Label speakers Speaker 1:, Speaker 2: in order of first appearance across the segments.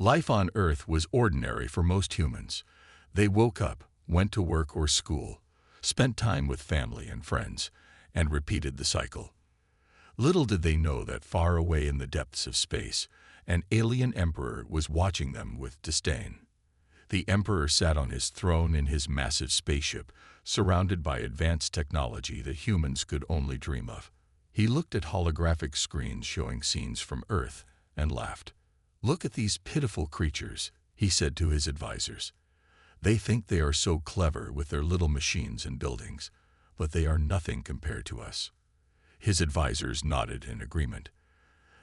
Speaker 1: Life on Earth was ordinary for most humans. They woke up, went to work or school, spent time with family and friends, and repeated the cycle. Little did they know that far away in the depths of space, an alien emperor was watching them with disdain. The emperor sat on his throne in his massive spaceship, surrounded by advanced technology that humans could only dream of. He looked at holographic screens showing scenes from Earth and laughed. "Look at these pitiful creatures," he said to his advisors. "They think they are so clever with their little machines and buildings, but they are nothing compared to us." His advisors nodded in agreement.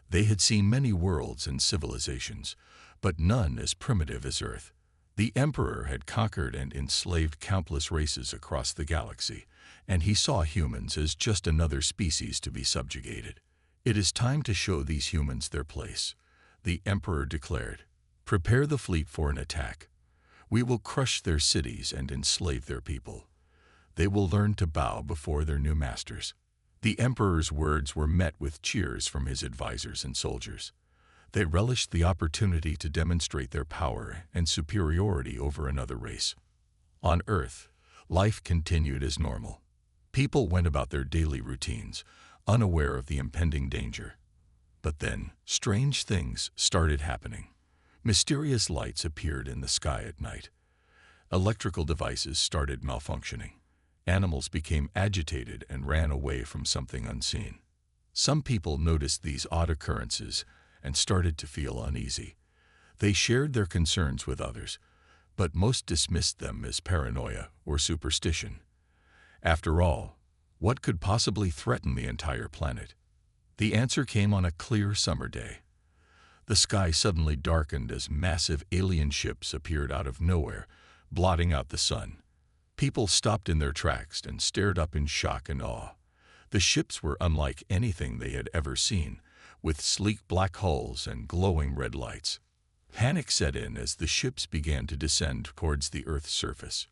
Speaker 1: They had seen many worlds and civilizations, but none as primitive as Earth. The emperor had conquered and enslaved countless races across the galaxy, and he saw humans as just another species to be subjugated. "It is time to show these humans their place," the emperor declared. "Prepare the fleet for an attack. We will crush their cities and enslave their people. They will learn to bow before their new masters." The emperor's words were met with cheers from his advisors and soldiers. They relished the opportunity to demonstrate their power and superiority over another race. On Earth, life continued as normal. People went about their daily routines, unaware of the impending danger. But then, strange things started happening. Mysterious lights appeared in the sky at night. Electrical devices started malfunctioning. Animals became agitated and ran away from something unseen. Some people noticed these odd occurrences and started to feel uneasy. They shared their concerns with others, but most dismissed them as paranoia or superstition. After all, what could possibly threaten the entire planet? The answer came on a clear summer day. The sky suddenly darkened as massive alien ships appeared out of nowhere, blotting out the sun. People stopped in their tracks and stared up in shock and awe. The ships were unlike anything they had ever seen, with sleek black hulls and glowing red lights. Panic set in as the ships began to descend towards the Earth's surface.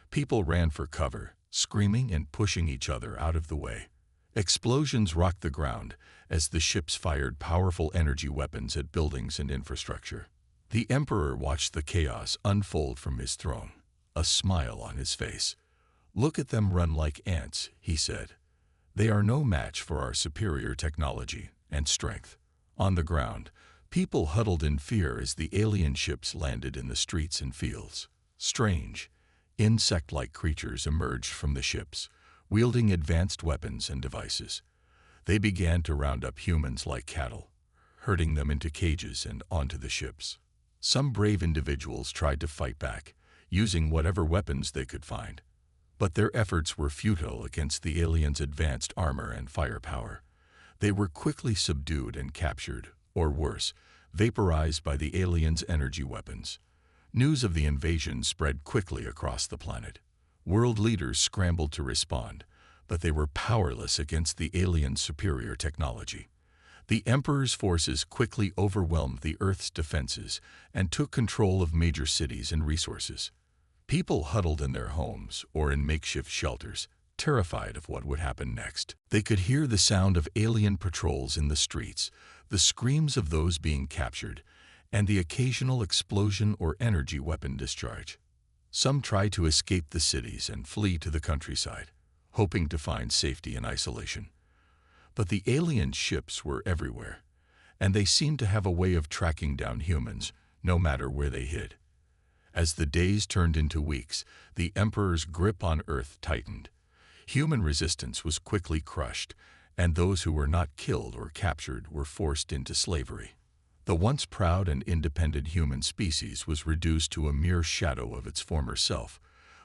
Speaker 1: People ran for cover, screaming and pushing each other out of the way. Explosions rocked the ground as the ships fired powerful energy weapons at buildings and infrastructure. The emperor watched the chaos unfold from his throne, a smile on his face. "Look at them run like ants," he said. "They are no match for our superior technology and strength." On the ground, people huddled in fear as the alien ships landed in the streets and fields. Strange, insect-like creatures emerged from the ships, wielding advanced weapons and devices. They began to round up humans like cattle, herding them into cages and onto the ships. Some brave individuals tried to fight back, using whatever weapons they could find. But their efforts were futile against the aliens' advanced armor and firepower. They were quickly subdued and captured, or worse, vaporized by the aliens' energy weapons. News of the invasion spread quickly across the planet. World leaders scrambled to respond, but they were powerless against the aliens' superior technology. The Emperor's forces quickly overwhelmed the Earth's defenses and took control of major cities and resources. People huddled in their homes or in makeshift shelters, terrified of what would happen next. They could hear the sound of alien patrols in the streets, the screams of those being captured, and the occasional explosion or energy weapon discharge. Some tried to escape the cities and flee to the countryside, hoping to find safety in isolation. But the alien ships were everywhere, and they seemed to have a way of tracking down humans, no matter where they hid. As the days turned into weeks, the Emperor's grip on Earth tightened. Human resistance was quickly crushed, and those who were not killed or captured were forced into slavery. The once proud and independent human species was reduced to a mere shadow of its former self,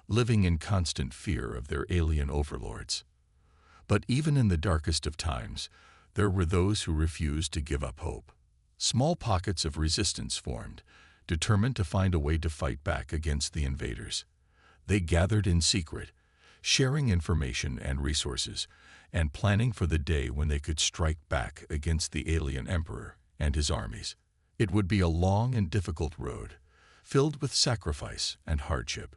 Speaker 1: living in constant fear of their alien overlords. But even in the darkest of times, there were those who refused to give up hope. Small pockets of resistance formed, determined to find a way to fight back against the invaders. They gathered in secret, sharing information and resources, and planning for the day when they could strike back against the alien emperor and his armies. It would be a long and difficult road, filled with sacrifice and hardship.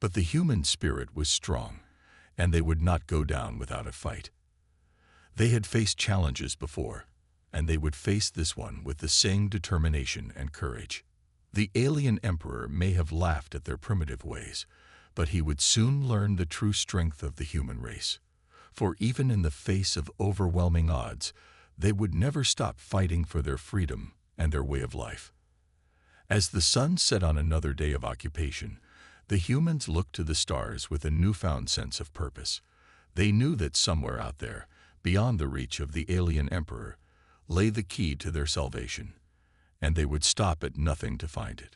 Speaker 1: But the human spirit was strong, and they would not go down without a fight. They had faced challenges before, and they would face this one with the same determination and courage. The alien emperor may have laughed at their primitive ways, but he would soon learn the true strength of the human race. For even in the face of overwhelming odds, they would never stop fighting for their freedom and their way of life. As the sun set on another day of occupation, the humans looked to the stars with a newfound sense of purpose. They knew that somewhere out there, beyond the reach of the alien emperor, lay the key to their salvation, and they would stop at nothing to find it.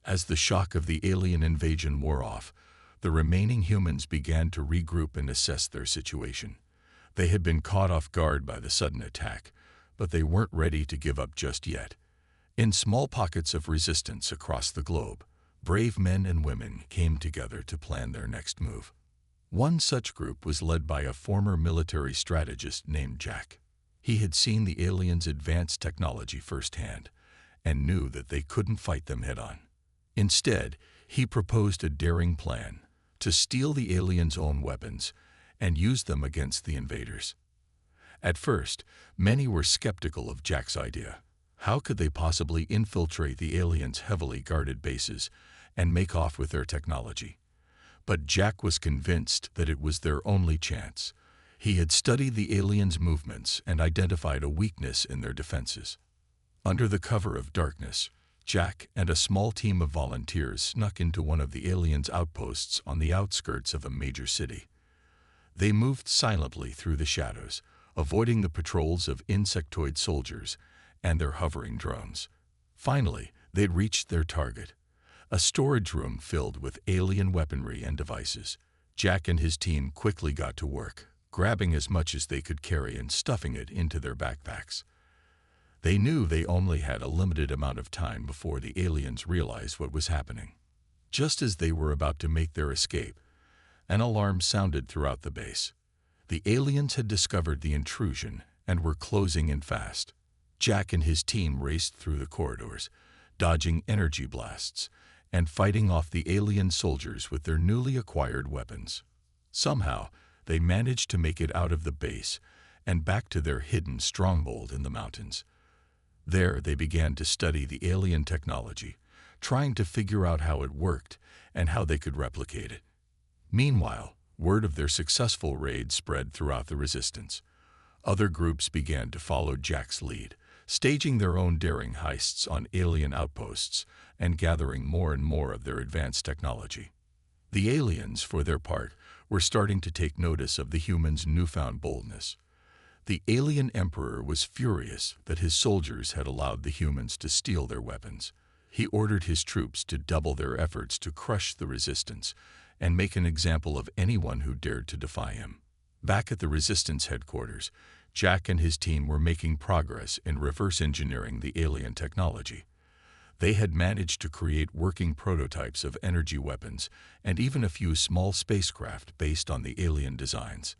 Speaker 1: As the shock of the alien invasion wore off, the remaining humans began to regroup and assess their situation. They had been caught off guard by the sudden attack, but they weren't ready to give up just yet. In small pockets of resistance across the globe, brave men and women came together to plan their next move. One such group was led by a former military strategist named Jack. He had seen the aliens' advanced technology firsthand and knew that they couldn't fight them head-on. Instead, he proposed a daring plan to steal the aliens' own weapons and use them against the invaders. At first, many were skeptical of Jack's idea. How could they possibly infiltrate the aliens' heavily guarded bases and make off with their technology? But Jack was convinced that it was their only chance. He had studied the aliens' movements and identified a weakness in their defenses. Under the cover of darkness, Jack and a small team of volunteers snuck into one of the aliens' outposts on the outskirts of a major city. They moved silently through the shadows, avoiding the patrols of insectoid soldiers and their hovering drones. Finally, they'd reached their target, a storage room filled with alien weaponry and devices. Jack and his team quickly got to work, grabbing as much as they could carry and stuffing it into their backpacks. They knew they only had a limited amount of time before the aliens realized what was happening. Just as they were about to make their escape, an alarm sounded throughout the base. The aliens had discovered the intrusion and were closing in fast. Jack and his team raced through the corridors, dodging energy blasts and fighting off the alien soldiers with their newly acquired weapons. Somehow, they managed to make it out of the base and back to their hidden stronghold in the mountains. There, they began to study the alien technology, trying to figure out how it worked and how they could replicate it. Meanwhile, word of their successful raid spread throughout the resistance. Other groups began to follow Jack's lead, staging their own daring heists on alien outposts and gathering more and more of their advanced technology. The aliens, for their part, were starting to take notice of the humans' newfound boldness. The alien emperor was furious that his soldiers had allowed the humans to steal their weapons. He ordered his troops to double their efforts to crush the resistance and make an example of anyone who dared to defy him. Back at the resistance headquarters, Jack and his team were making progress in reverse engineering the alien technology. They had managed to create working prototypes of energy weapons and even a few small spacecraft based on the alien designs.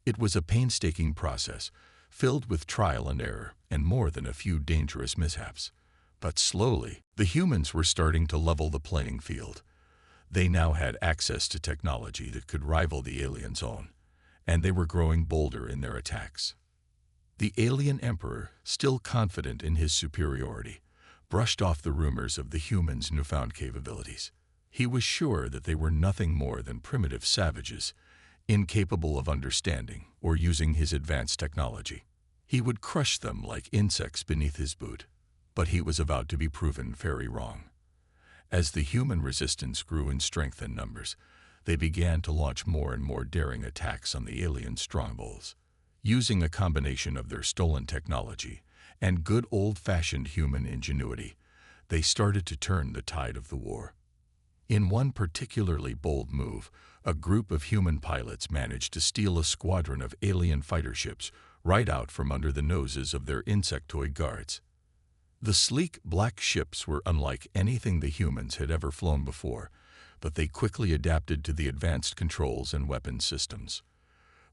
Speaker 1: It was a painstaking process, filled with trial and error and more than a few dangerous mishaps. But slowly, the humans were starting to level the playing field. They now had access to technology that could rival the aliens' own, and they were growing bolder in their attacks. The alien emperor, still confident in his superiority, brushed off the rumors of the humans' newfound capabilities. He was sure that they were nothing more than primitive savages, incapable of understanding or using his advanced technology. He would crush them like insects beneath his boot, but he was about to be proven very wrong. As the human resistance grew in strength and numbers, they began to launch more and more daring attacks on the alien strongholds. Using a combination of their stolen technology and good old-fashioned human ingenuity, they started to turn the tide of the war. In one particularly bold move, a group of human pilots managed to steal a squadron of alien fighter ships right out from under the noses of their insectoid guards. The sleek black ships were unlike anything the humans had ever flown before, but they quickly adapted to the advanced controls and weapons systems.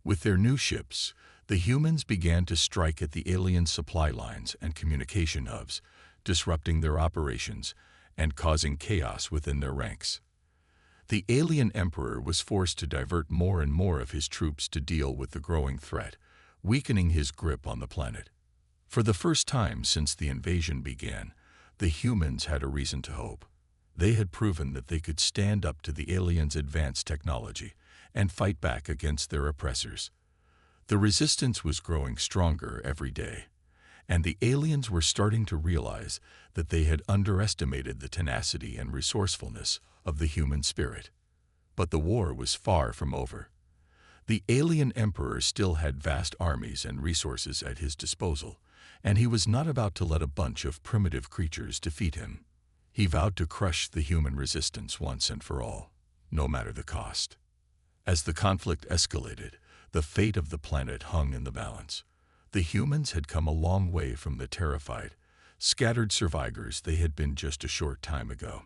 Speaker 1: With their new ships, the humans began to strike at the alien supply lines and communication hubs, disrupting their operations and causing chaos within their ranks. The alien emperor was forced to divert more and more of his troops to deal with the growing threat, weakening his grip on the planet. For the first time since the invasion began, The humans had a reason to hope. They had proven that they could stand up to the aliens' advanced technology and fight back against their oppressors. The resistance was growing stronger every day, and the aliens were starting to realize that they had underestimated the tenacity and resourcefulness of the human spirit. But the war was far from over. The alien emperor still had vast armies and resources at his disposal, and he was not about to let a bunch of primitive creatures defeat him. He vowed to crush the human resistance once and for all, no matter the cost. As the conflict escalated, the fate of the planet hung in the balance. The humans had come a long way from the terrified, scattered survivors they had been just a short time ago.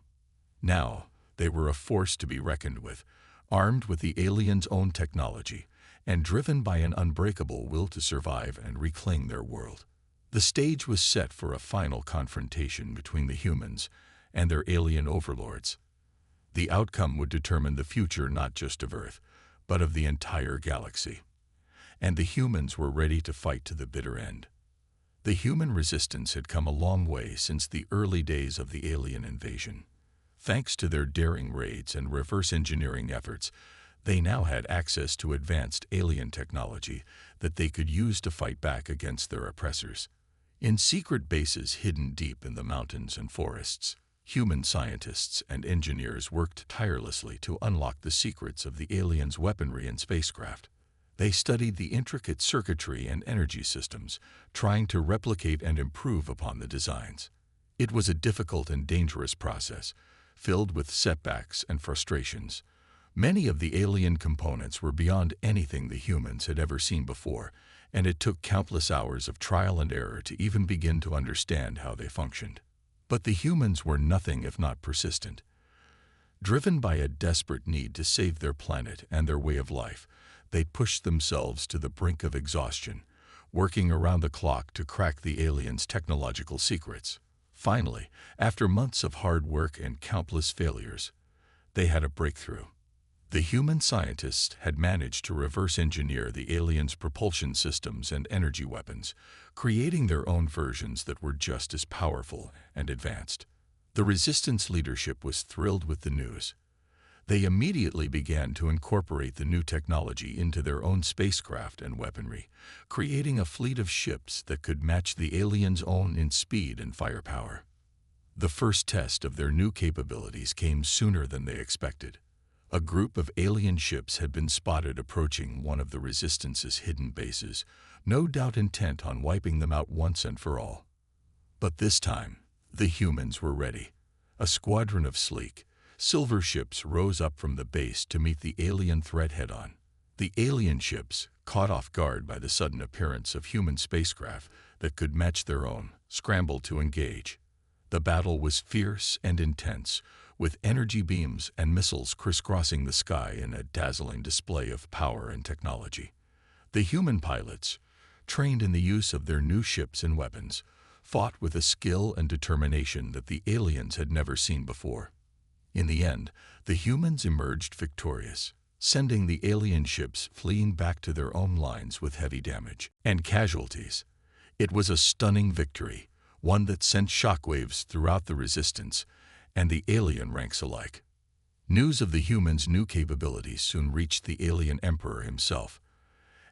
Speaker 1: Now, they were a force to be reckoned with, armed with the aliens' own technology, and driven by an unbreakable will to survive and reclaim their world. The stage was set for a final confrontation between the humans and their alien overlords. The outcome would determine the future not just of Earth, but of the entire galaxy. And the humans were ready to fight to the bitter end. The human resistance had come a long way since the early days of the alien invasion. Thanks to their daring raids and reverse engineering efforts, they now had access to advanced alien technology that they could use to fight back against their oppressors. In secret bases hidden deep in the mountains and forests, human scientists and engineers worked tirelessly to unlock the secrets of the aliens' weaponry and spacecraft. They studied the intricate circuitry and energy systems, trying to replicate and improve upon the designs. It was a difficult and dangerous process, filled with setbacks and frustrations. Many of the alien components were beyond anything the humans had ever seen before, and it took countless hours of trial and error to even begin to understand how they functioned. But the humans were nothing if not persistent. Driven by a desperate need to save their planet and their way of life, they pushed themselves to the brink of exhaustion, working around the clock to crack the aliens' technological secrets. Finally, after months of hard work and countless failures, they had a breakthrough. The human scientists had managed to reverse engineer the aliens' propulsion systems and energy weapons, creating their own versions that were just as powerful and advanced. The resistance leadership was thrilled with the news. They immediately began to incorporate the new technology into their own spacecraft and weaponry, creating a fleet of ships that could match the aliens' own in speed and firepower. The first test of their new capabilities came sooner than they expected. A group of alien ships had been spotted approaching one of the Resistance's hidden bases, no doubt intent on wiping them out once and for all. But this time, the humans were ready. A squadron of sleek, silver ships rose up from the base to meet the alien threat head-on. The alien ships, caught off guard by the sudden appearance of human spacecraft that could match their own, scrambled to engage. The battle was fierce and intense, with energy beams and missiles crisscrossing the sky in a dazzling display of power and technology. The human pilots, trained in the use of their new ships and weapons, fought with a skill and determination that the aliens had never seen before. In the end, the humans emerged victorious, sending the alien ships fleeing back to their own lines with heavy damage and casualties. It was a stunning victory, one that sent shockwaves throughout the Resistance and the alien ranks alike. News of the humans' new capabilities soon reached the alien emperor himself.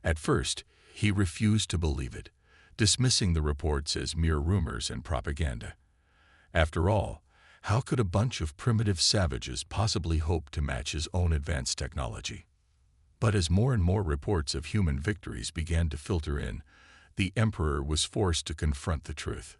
Speaker 1: At first, he refused to believe it, dismissing the reports as mere rumors and propaganda. After all, how could a bunch of primitive savages possibly hope to match his own advanced technology? But as more and more reports of human victories began to filter in, the emperor was forced to confront the truth.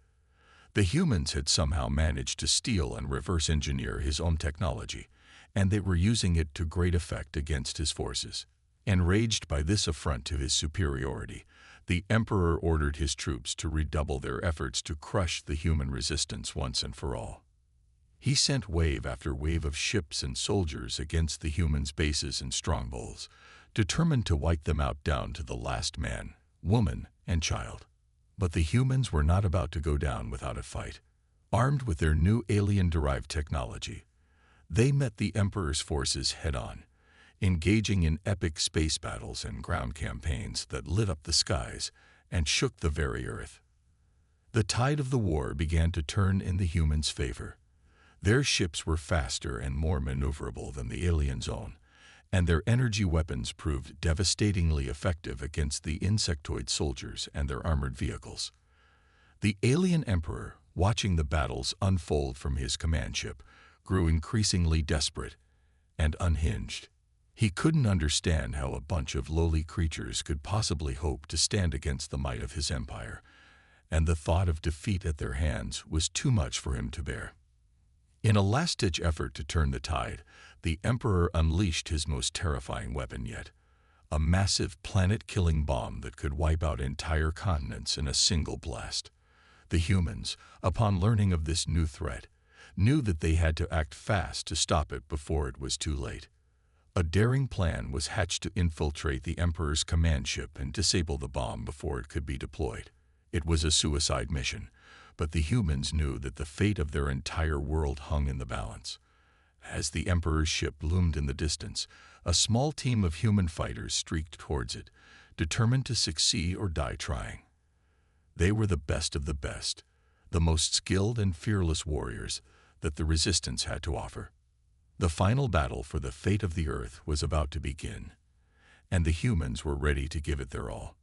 Speaker 1: The humans had somehow managed to steal and reverse engineer his own technology, and they were using it to great effect against his forces. Enraged by this affront to his superiority, the emperor ordered his troops to redouble their efforts to crush the human resistance once and for all. He sent wave after wave of ships and soldiers against the humans' bases and strongholds, determined to wipe them out down to the last man, woman, and child. But the humans were not about to go down without a fight. Armed with their new alien-derived technology, they met the Emperor's forces head-on, engaging in epic space battles and ground campaigns that lit up the skies and shook the very earth. The tide of the war began to turn in the humans' favor. Their ships were faster and more maneuverable than the aliens' own, and their energy weapons proved devastatingly effective against the insectoid soldiers and their armored vehicles. The alien emperor, watching the battles unfold from his command ship, grew increasingly desperate and unhinged. He couldn't understand how a bunch of lowly creatures could possibly hope to stand against the might of his empire, and the thought of defeat at their hands was too much for him to bear. In a last-ditch effort to turn the tide, the emperor unleashed his most terrifying weapon yet, a massive planet-killing bomb that could wipe out entire continents in a single blast. The humans, upon learning of this new threat, knew that they had to act fast to stop it before it was too late. A daring plan was hatched to infiltrate the Emperor's command ship and disable the bomb before it could be deployed. It was a suicide mission, but the humans knew that the fate of their entire world hung in the balance. As the Emperor's ship loomed in the distance, a small team of human fighters streaked towards it, determined to succeed or die trying. They were the best of the best, the most skilled and fearless warriors that the Resistance had to offer. The final battle for the fate of the Earth was about to begin, and the humans were ready to give it their all.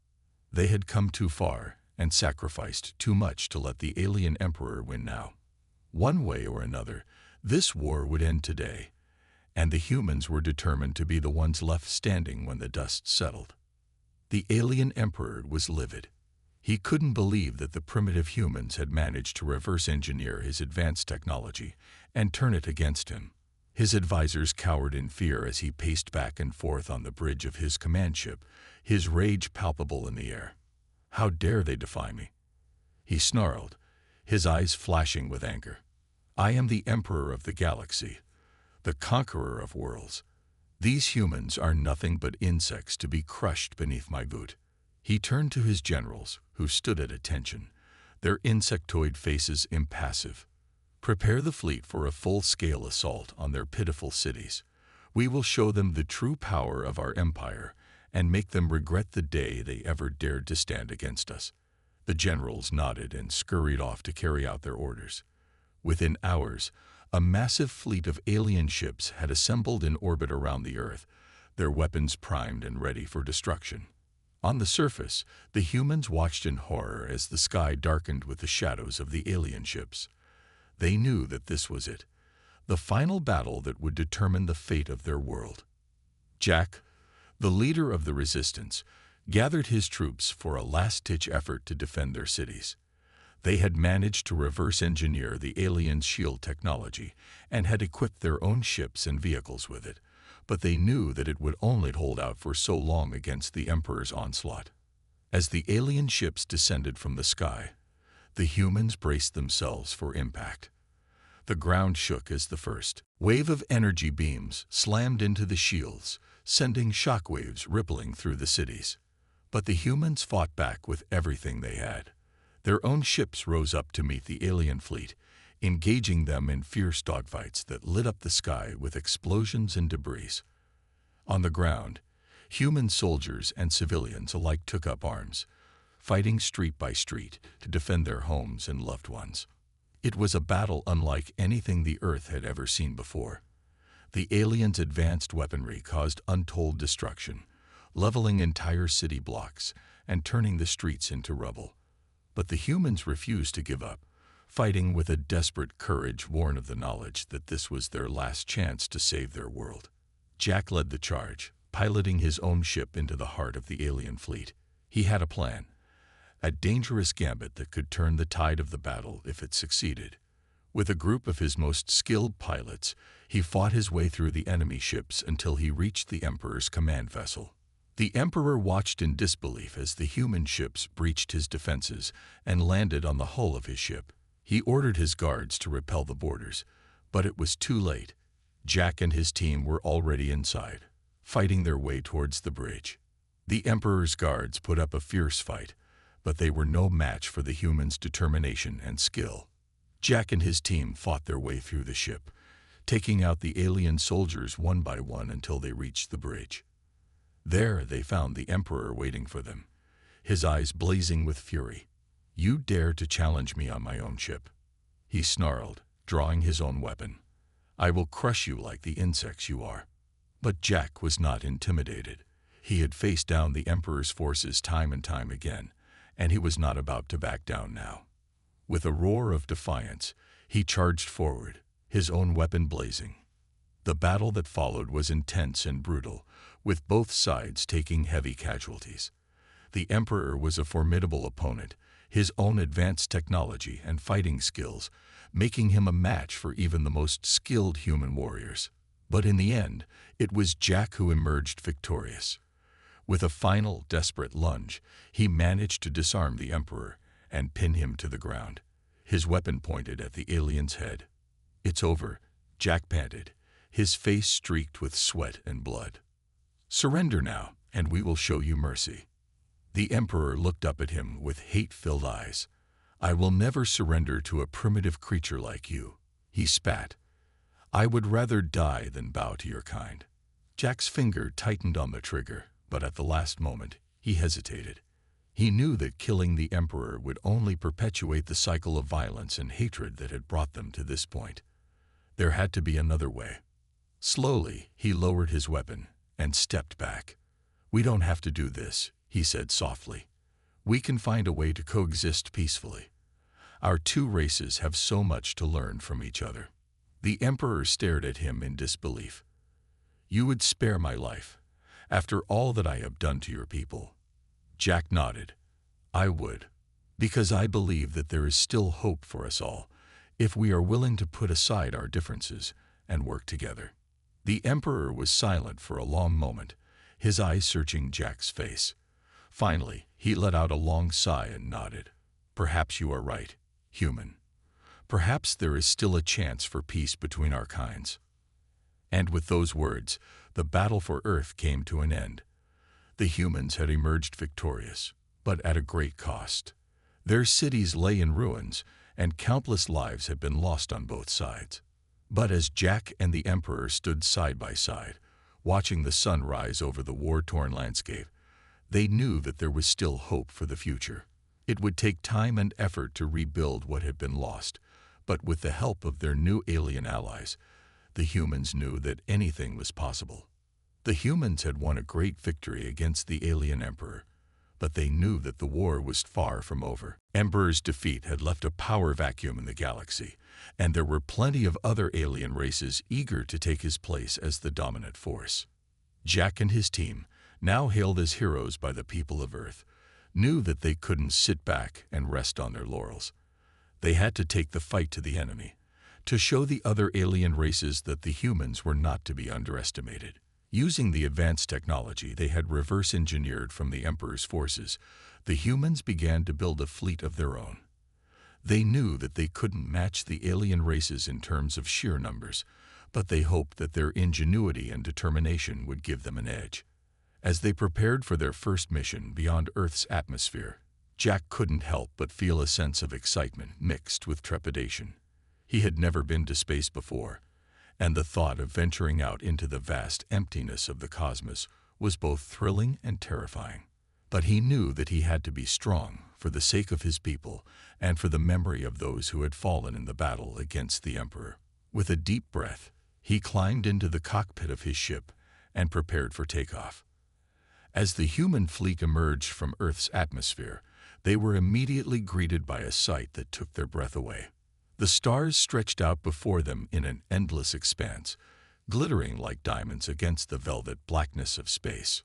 Speaker 1: They had come too far and sacrificed too much to let the alien emperor win now. One way or another, this war would end today, and the humans were determined to be the ones left standing when the dust settled. The alien emperor was livid. He couldn't believe that the primitive humans had managed to reverse engineer his advanced technology and turn it against him. His advisors cowered in fear as he paced back and forth on the bridge of his command ship, his rage palpable in the air. How dare they defy me? He snarled, his eyes flashing with anger. I am the Emperor of the galaxy, the conqueror of worlds. These humans are nothing but insects to be crushed beneath my boot. He turned to his generals, who stood at attention, their insectoid faces impassive. Prepare the fleet for a full-scale assault on their pitiful cities. We will show them the true power of our empire and make them regret the day they ever dared to stand against us. The generals nodded and scurried off to carry out their orders. Within hours, a massive fleet of alien ships had assembled in orbit around the Earth, their weapons primed and ready for destruction. On the surface, the humans watched in horror as the sky darkened with the shadows of the alien ships. They knew that this was it, the final battle that would determine the fate of their world. Jack, the leader of the Resistance, gathered his troops for a last-ditch effort to defend their cities. They had managed to reverse engineer the aliens' shield technology and had equipped their own ships and vehicles with it, but they knew that it would only hold out for so long against the Emperor's onslaught. As the alien ships descended from the sky, the humans braced themselves for impact. The ground shook as the first wave of energy beams slammed into the shields, sending shockwaves rippling through the cities. But the humans fought back with everything they had. Their own ships rose up to meet the alien fleet, engaging them in fierce dogfights that lit up the sky with explosions and debris. On the ground, human soldiers and civilians alike took up arms, fighting street by street to defend their homes and loved ones. It was a battle unlike anything the Earth had ever seen before. The aliens' advanced weaponry caused untold destruction, leveling entire city blocks and turning the streets into rubble. But the humans refused to give up, fighting with a desperate courage born of the knowledge that this was their last chance to save their world. Jack led the charge, piloting his own ship into the heart of the alien fleet. He had a plan, a dangerous gambit that could turn the tide of the battle if it succeeded. With a group of his most skilled pilots, he fought his way through the enemy ships until he reached the Emperor's command vessel. The Emperor watched in disbelief as the human ships breached his defenses and landed on the hull of his ship. He ordered his guards to repel the boarders, but it was too late. Jack and his team were already inside, fighting their way towards the bridge. The Emperor's guards put up a fierce fight, but they were no match for the humans' determination and skill. Jack and his team fought their way through the ship, taking out the alien soldiers one by one until they reached the bridge. There they found the Emperor waiting for them, his eyes blazing with fury. "You dare to challenge me on my own ship?" he snarled, drawing his own weapon. "I will crush you like the insects you are." But Jack was not intimidated. He had faced down the Emperor's forces time and time again, and he was not about to back down now. With a roar of defiance, he charged forward, his own weapon blazing. The battle that followed was intense and brutal, with both sides taking heavy casualties. The Emperor was a formidable opponent, his own advanced technology and fighting skills making him a match for even the most skilled human warriors. But in the end, it was Jack who emerged victorious. With a final, desperate lunge, he managed to disarm the Emperor and pin him to the ground, his weapon pointed at the alien's head. "It's over," Jack panted, his face streaked with sweat and blood. "Surrender now, and we will show you mercy." The Emperor looked up at him with hate-filled eyes. "I will never surrender to a primitive creature like you," he spat. "I would rather die than bow to your kind." Jack's finger tightened on the trigger, but at the last moment, he hesitated. He knew that killing the Emperor would only perpetuate the cycle of violence and hatred that had brought them to this point. There had to be another way. Slowly, he lowered his weapon and stepped back. "We don't have to do this," he said softly. "We can find a way to coexist peacefully. Our two races have so much to learn from each other." The Emperor stared at him in disbelief. "You would spare my life, after all that I have done to your people?" Jack nodded. "I would, because I believe that there is still hope for us all, if we are willing to put aside our differences and work together." The Emperor was silent for a long moment, his eyes searching Jack's face. Finally, he let out a long sigh and nodded. "Perhaps you are right, human. Perhaps there is still a chance for peace between our kinds." And with those words, the battle for Earth came to an end. The humans had emerged victorious, but at a great cost. Their cities lay in ruins, and countless lives had been lost on both sides. But as Jack and the Emperor stood side by side, watching the sun rise over the war-torn landscape, they knew that there was still hope for the future. It would take time and effort to rebuild what had been lost, but with the help of their new alien allies, the humans knew that anything was possible. The humans had won a great victory against the alien Emperor, but they knew that the war was far from over. Emperor's defeat had left a power vacuum in the galaxy, and there were plenty of other alien races eager to take his place as the dominant force. Jack and his team, now hailed as heroes by the people of Earth, knew that they couldn't sit back and rest on their laurels. They had to take the fight to the enemy, to show the other alien races that the humans were not to be underestimated. Using the advanced technology they had reverse-engineered from the Emperor's forces, the humans began to build a fleet of their own. They knew that they couldn't match the alien races in terms of sheer numbers, but they hoped that their ingenuity and determination would give them an edge. As they prepared for their first mission beyond Earth's atmosphere, Jack couldn't help but feel a sense of excitement mixed with trepidation. He had never been to space before, and the thought of venturing out into the vast emptiness of the cosmos was both thrilling and terrifying. But he knew that he had to be strong for the sake of his people and for the memory of those who had fallen in the battle against the Emperor. With a deep breath, he climbed into the cockpit of his ship and prepared for takeoff. As the human fleet emerged from Earth's atmosphere, they were immediately greeted by a sight that took their breath away. The stars stretched out before them in an endless expanse, glittering like diamonds against the velvet blackness of space.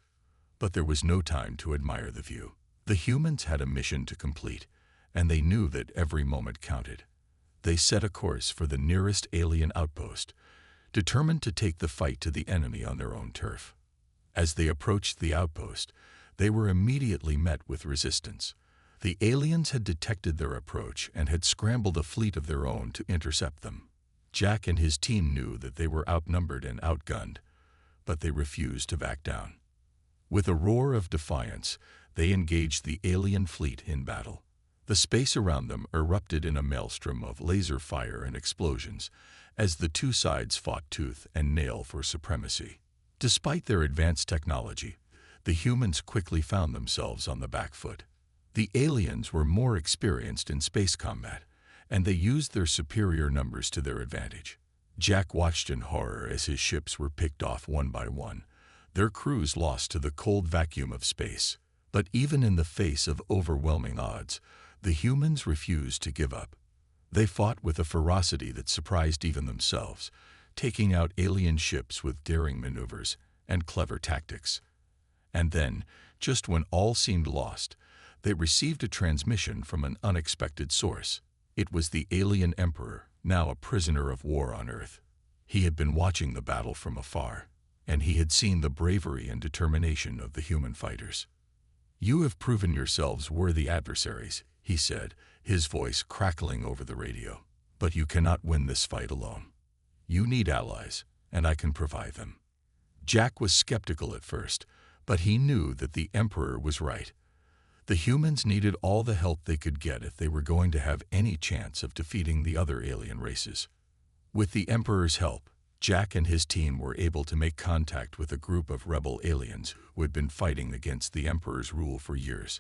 Speaker 1: But there was no time to admire the view. The humans had a mission to complete, and they knew that every moment counted. They set a course for the nearest alien outpost, determined to take the fight to the enemy on their own turf. As they approached the outpost, they were immediately met with resistance. The aliens had detected their approach and had scrambled a fleet of their own to intercept them. Jack and his team knew that they were outnumbered and outgunned, but they refused to back down. With a roar of defiance, they engaged the alien fleet in battle. The space around them erupted in a maelstrom of laser fire and explosions as the two sides fought tooth and nail for supremacy. Despite their advanced technology, the humans quickly found themselves on the back foot. The aliens were more experienced in space combat, and they used their superior numbers to their advantage. Jack watched in horror as his ships were picked off one by one, their crews lost to the cold vacuum of space. But even in the face of overwhelming odds, the humans refused to give up. They fought with a ferocity that surprised even themselves, taking out alien ships with daring maneuvers and clever tactics. And then, just when all seemed lost, they received a transmission from an unexpected source. It was the alien emperor, now a prisoner of war on Earth. He had been watching the battle from afar, and he had seen the bravery and determination of the human fighters. "You have proven yourselves worthy adversaries," he said, his voice crackling over the radio. "But you cannot win this fight alone. You need allies, and I can provide them." Jack was skeptical at first, but he knew that the Emperor was right. The humans needed all the help they could get if they were going to have any chance of defeating the other alien races. With the Emperor's help, Jack and his team were able to make contact with a group of rebel aliens who had been fighting against the Emperor's rule for years.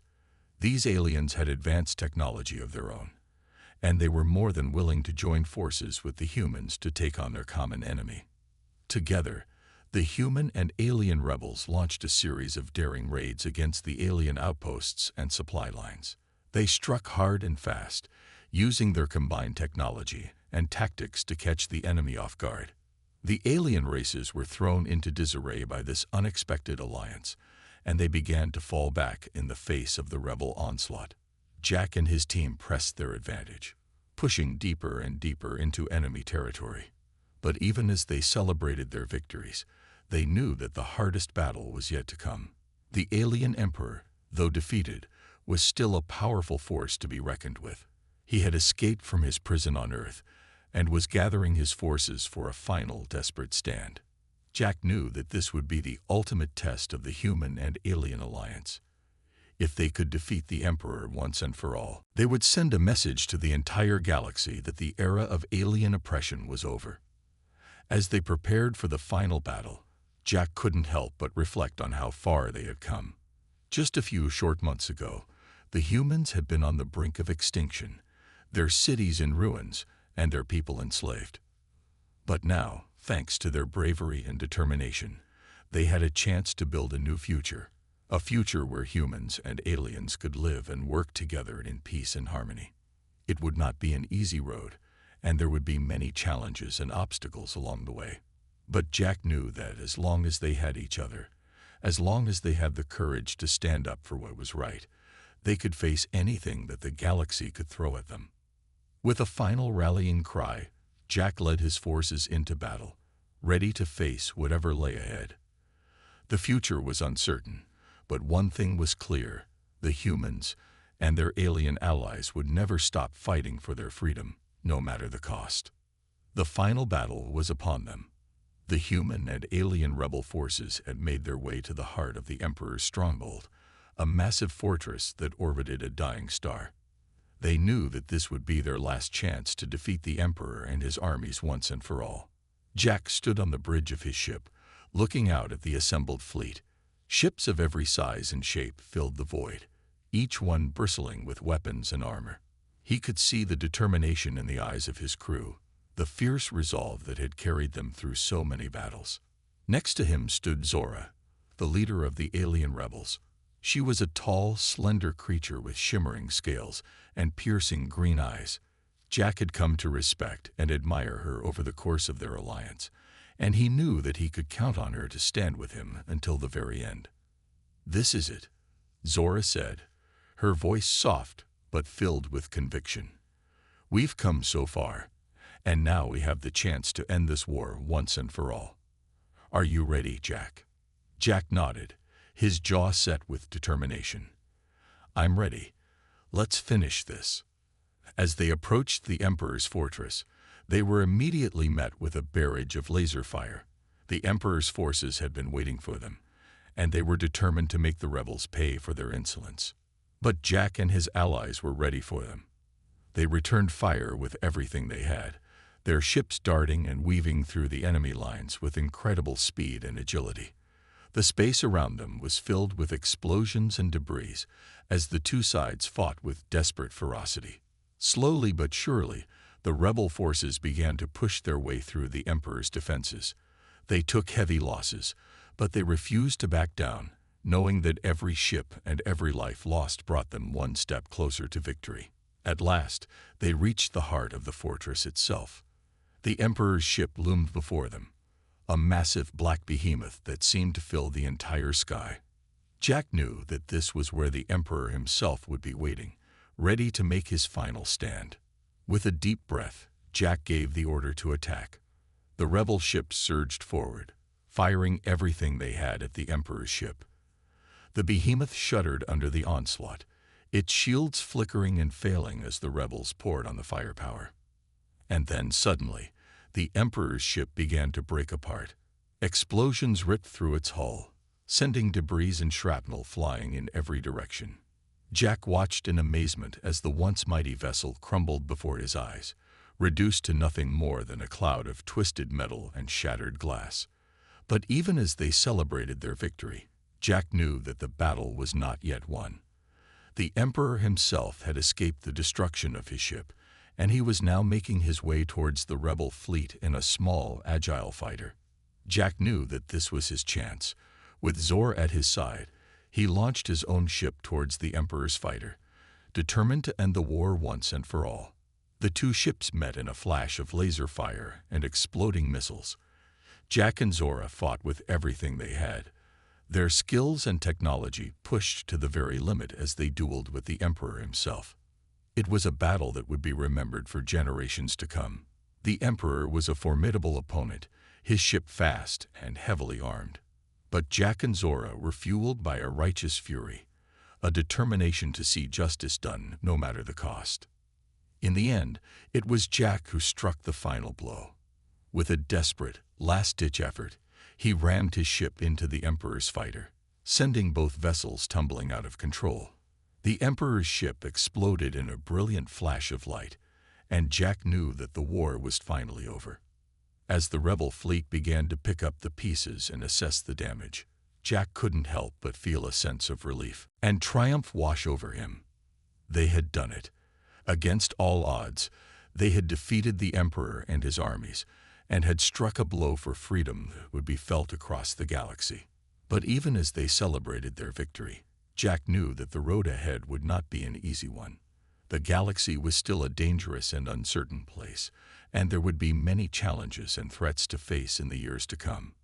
Speaker 1: These aliens had advanced technology of their own, and they were more than willing to join forces with the humans to take on their common enemy. Together, the human and alien rebels launched a series of daring raids against the alien outposts and supply lines. They struck hard and fast, using their combined technology and tactics to catch the enemy off guard. The alien races were thrown into disarray by this unexpected alliance, and they began to fall back in the face of the rebel onslaught. Jack and his team pressed their advantage, pushing deeper and deeper into enemy territory. But even as they celebrated their victories, they knew that the hardest battle was yet to come. The alien emperor, though defeated, was still a powerful force to be reckoned with. He had escaped from his prison on Earth and was gathering his forces for a final desperate stand. Jack knew that this would be the ultimate test of the human and alien alliance. If they could defeat the Emperor once and for all, they would send a message to the entire galaxy that the era of alien oppression was over. As they prepared for the final battle, Jack couldn't help but reflect on how far they had come. Just a few short months ago, the humans had been on the brink of extinction, their cities in ruins, and their people enslaved. But now, thanks to their bravery and determination, they had a chance to build a new future, a future where humans and aliens could live and work together in peace and harmony. It would not be an easy road, and there would be many challenges and obstacles along the way. But Jack knew that as long as they had each other, as long as they had the courage to stand up for what was right, they could face anything that the galaxy could throw at them. With a final rallying cry, Jack led his forces into battle, ready to face whatever lay ahead. The future was uncertain, but one thing was clear: the humans and their alien allies would never stop fighting for their freedom, no matter the cost. The final battle was upon them. The human and alien rebel forces had made their way to the heart of the Emperor's stronghold, a massive fortress that orbited a dying star. They knew that this would be their last chance to defeat the Emperor and his armies once and for all. Jack stood on the bridge of his ship, looking out at the assembled fleet. Ships of every size and shape filled the void, each one bristling with weapons and armor. He could see the determination in the eyes of his crew, the fierce resolve that had carried them through so many battles. Next to him stood Zora, the leader of the alien rebels. She was a tall, slender creature with shimmering scales and piercing green eyes. Jack had come to respect and admire her over the course of their alliance, and he knew that he could count on her to stand with him until the very end. "This is it," Zora said, her voice soft but filled with conviction. "We've come so far, and now we have the chance to end this war once and for all. Are you ready, Jack?" Jack nodded, his jaw set with determination. "I'm ready. Let's finish this." As they approached the Emperor's fortress, they were immediately met with a barrage of laser fire. The Emperor's forces had been waiting for them, and they were determined to make the rebels pay for their insolence. But Jack and his allies were ready for them. They returned fire with everything they had, their ships darting and weaving through the enemy lines with incredible speed and agility. The space around them was filled with explosions and debris as the two sides fought with desperate ferocity. Slowly but surely, the rebel forces began to push their way through the Emperor's defenses. They took heavy losses, but they refused to back down, knowing that every ship and every life lost brought them one step closer to victory. At last, they reached the heart of the fortress itself. The Emperor's ship loomed before them, a massive black behemoth that seemed to fill the entire sky. Jack knew that this was where the Emperor himself would be waiting, ready to make his final stand. With a deep breath, Jack gave the order to attack. The rebel ships surged forward, firing everything they had at the Emperor's ship. The behemoth shuddered under the onslaught, its shields flickering and failing as the rebels poured on the firepower. And then, suddenly, the Emperor's ship began to break apart. Explosions ripped through its hull, sending debris and shrapnel flying in every direction. Jack watched in amazement as the once mighty vessel crumbled before his eyes, reduced to nothing more than a cloud of twisted metal and shattered glass. But even as they celebrated their victory, Jack knew that the battle was not yet won. The Emperor himself had escaped the destruction of his ship, and he was now making his way towards the rebel fleet in a small, agile fighter. Jack knew that this was his chance. With Zor at his side, he launched his own ship towards the Emperor's fighter, determined to end the war once and for all. The two ships met in a flash of laser fire and exploding missiles. Jack and Zora fought with everything they had, their skills and technology pushed to the very limit as they dueled with the Emperor himself. It was a battle that would be remembered for generations to come. The Emperor was a formidable opponent, his ship fast and heavily armed. But Jack and Zora were fueled by a righteous fury, a determination to see justice done no matter the cost. In the end, it was Jack who struck the final blow. With a desperate, last-ditch effort, he rammed his ship into the Emperor's fighter, sending both vessels tumbling out of control. The Emperor's ship exploded in a brilliant flash of light, and Jack knew that the war was finally over. As the rebel fleet began to pick up the pieces and assess the damage, Jack couldn't help but feel a sense of relief and triumph wash over him. They had done it. Against all odds, they had defeated the Emperor and his armies, and had struck a blow for freedom that would be felt across the galaxy. But even as they celebrated their victory, Jack knew that the road ahead would not be an easy one. The galaxy was still a dangerous and uncertain place, and there would be many challenges and threats to face in the years to come.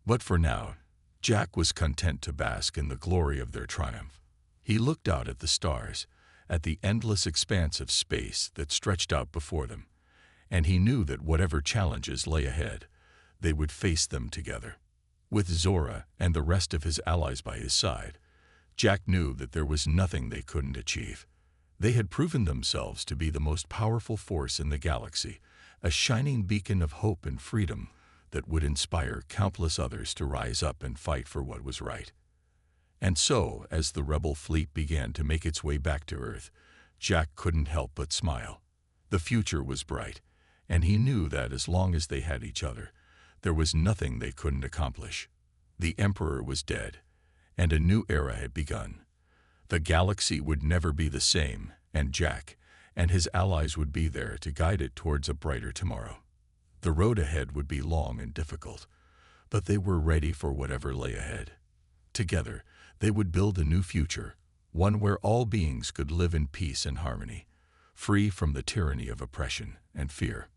Speaker 1: But for now, Jack was content to bask in the glory of their triumph. He looked out at the stars, at the endless expanse of space that stretched out before them, and he knew that whatever challenges lay ahead, they would face them together. With Zora and the rest of his allies by his side, Jack knew that there was nothing they couldn't achieve. They had proven themselves to be the most powerful force in the galaxy, a shining beacon of hope and freedom that would inspire countless others to rise up and fight for what was right. And so, as the rebel fleet began to make its way back to Earth, Jack couldn't help but smile. The future was bright, and he knew that as long as they had each other, there was nothing they couldn't accomplish. The Emperor was dead, and a new era had begun. The galaxy would never be the same, and Jack and his allies would be there to guide it towards a brighter tomorrow. The road ahead would be long and difficult, but they were ready for whatever lay ahead. Together, they would build a new future, one where all beings could live in peace and harmony, free from the tyranny of oppression and fear.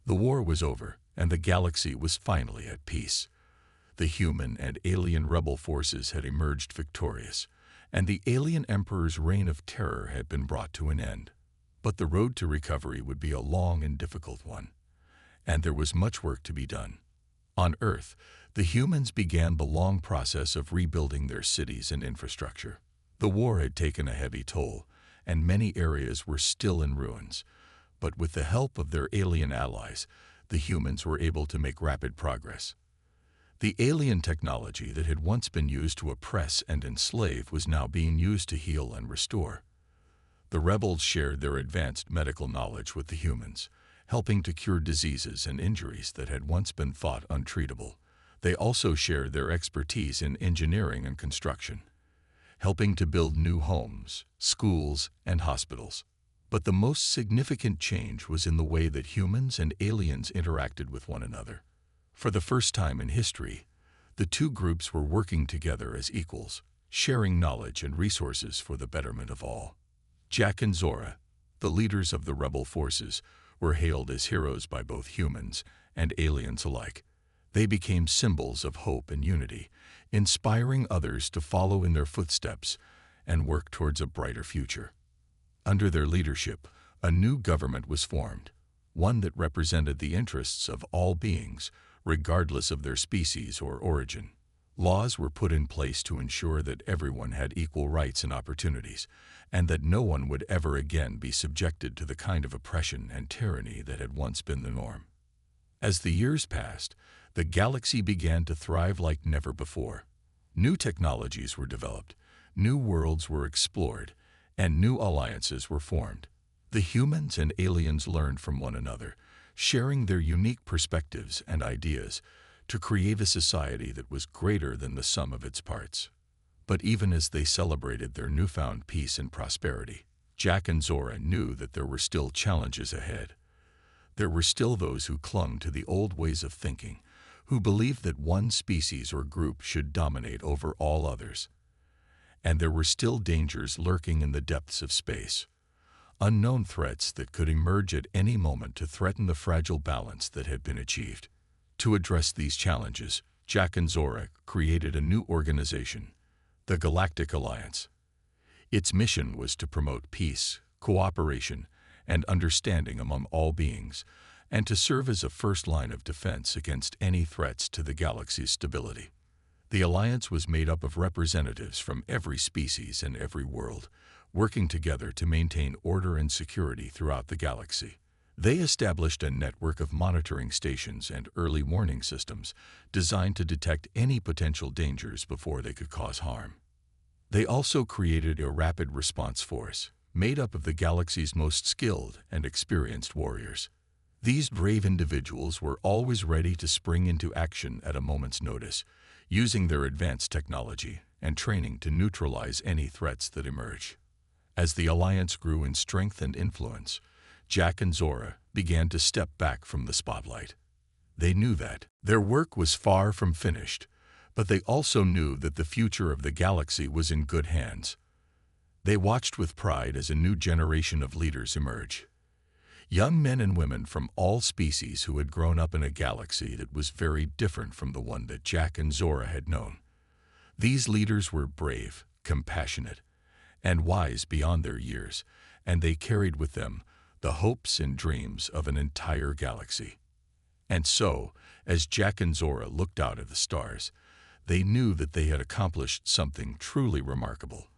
Speaker 1: The war was over, and the galaxy was finally at peace. The human and alien rebel forces had emerged victorious, and the alien emperor's reign of terror had been brought to an end. But the road to recovery would be a long and difficult one, and there was much work to be done. On Earth, the humans began the long process of rebuilding their cities and infrastructure. The war had taken a heavy toll, and many areas were still in ruins. But with the help of their alien allies, the humans were able to make rapid progress. The alien technology that had once been used to oppress and enslave was now being used to heal and restore. The rebels shared their advanced medical knowledge with the humans, helping to cure diseases and injuries that had once been thought untreatable. They also shared their expertise in engineering and construction, helping to build new homes, schools, and hospitals. But the most significant change was in the way that humans and aliens interacted with one another. For the first time in history, the two groups were working together as equals, sharing knowledge and resources for the betterment of all. Jack and Zora, the leaders of the rebel forces, were hailed as heroes by both humans and aliens alike. They became symbols of hope and unity, inspiring others to follow in their footsteps and work towards a brighter future. Under their leadership, a new government was formed, one that represented the interests of all beings, regardless of their species or origin. Laws were put in place to ensure that everyone had equal rights and opportunities, and that no one would ever again be subjected to the kind of oppression and tyranny that had once been the norm. As the years passed, the galaxy began to thrive like never before. New technologies were developed, new worlds were explored, and new alliances were formed. The humans and aliens learned from one another, sharing their unique perspectives and ideas to create a society that was greater than the sum of its parts. But even as they celebrated their newfound peace and prosperity, Jack and Zora knew that there were still challenges ahead. There were still those who clung to the old ways of thinking, who believed that one species or group should dominate over all others. And there were still dangers lurking in the depths of space, unknown threats that could emerge at any moment to threaten the fragile balance that had been achieved. To address these challenges, Jack and Zora created a new organization, the Galactic Alliance. Its mission was to promote peace, cooperation, and understanding among all beings, and to serve as a first line of defense against any threats to the galaxy's stability. The alliance was made up of representatives from every species and every world, working together to maintain order and security throughout the galaxy. They established a network of monitoring stations and early warning systems designed to detect any potential dangers before they could cause harm. They also created a rapid response force, made up of the galaxy's most skilled and experienced warriors. These brave individuals were always ready to spring into action at a moment's notice, using their advanced technology and training to neutralize any threats that emerge. As the alliance grew in strength and influence, Jack and Zora began to step back from the spotlight. They knew that their work was far from finished, but they also knew that the future of the galaxy was in good hands. They watched with pride as a new generation of leaders emerge. Young men and women from all species who had grown up in a galaxy that was very different from the one that Jack and Zora had known. These leaders were brave, compassionate, and wise beyond their years, and they carried with them the hopes and dreams of an entire galaxy. And so, as Jack and Zora looked out at the stars, they knew that they had accomplished something truly remarkable.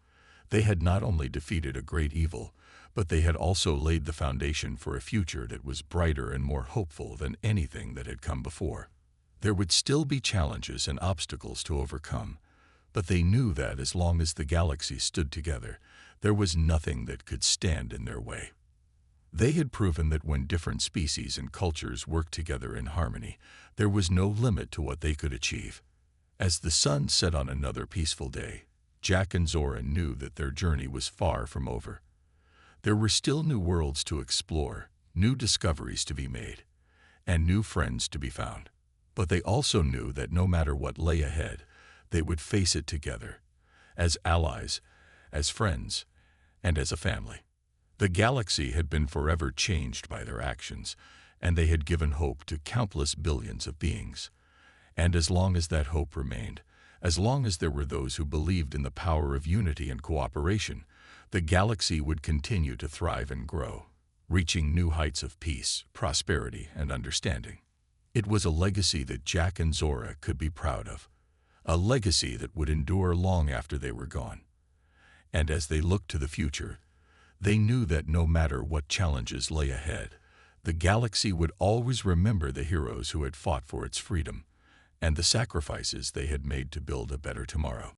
Speaker 1: They had not only defeated a great evil, but they had also laid the foundation for a future that was brighter and more hopeful than anything that had come before. There would still be challenges and obstacles to overcome, but they knew that as long as the galaxy stood together, there was nothing that could stand in their way. They had proven that when different species and cultures worked together in harmony, there was no limit to what they could achieve. As the sun set on another peaceful day, Jack and Zora knew that their journey was far from over. There were still new worlds to explore, new discoveries to be made, and new friends to be found. But they also knew that no matter what lay ahead, they would face it together, as allies, as friends, and as a family. The galaxy had been forever changed by their actions, and they had given hope to countless billions of beings. And as long as that hope remained, as long as there were those who believed in the power of unity and cooperation, the galaxy would continue to thrive and grow, reaching new heights of peace, prosperity, and understanding. It was a legacy that Jack and Zora could be proud of, a legacy that would endure long after they were gone. And as they looked to the future, they knew that no matter what challenges lay ahead, the galaxy would always remember the heroes who had fought for its freedom and the sacrifices they had made to build a better tomorrow.